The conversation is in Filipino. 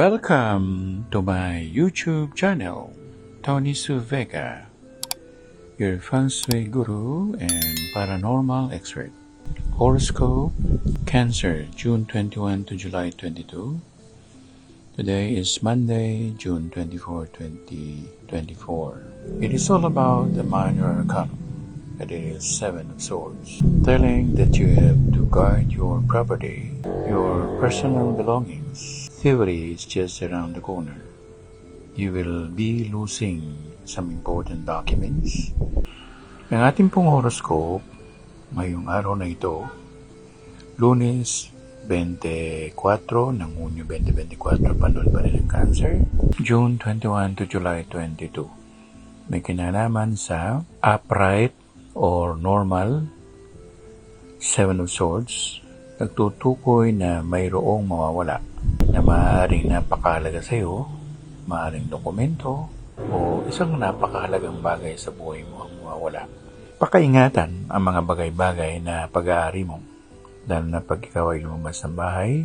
Welcome to my YouTube channel, Tony Suvega, your feng shui guru and paranormal expert. Horoscope, Cancer, June 21 to July 22. Today is Monday, June 24, 2024. It is all about the minor arcana. It is Seven of Swords, telling that you have to guard your property, your personal belongings. Thievery is just around the corner. You will be losing some important documents. Ang ating pong horoscope ngayong araw na ito, Lunes 24 ng Hunyo 2024, panon pa rin ng Cancer, June 21 to July 22. May kinalaman sa upright or normal, Seven of Swords, nagtutukoy na mayroong mawawala na maaaring napakahalaga sa iyo, maaaring dokumento, o isang napakahalagang bagay sa buhay mo ang mawawala. Pakaingatan ang mga bagay-bagay na pag-aari mo, dahil na pag ikaw ay lumabas ng bahay,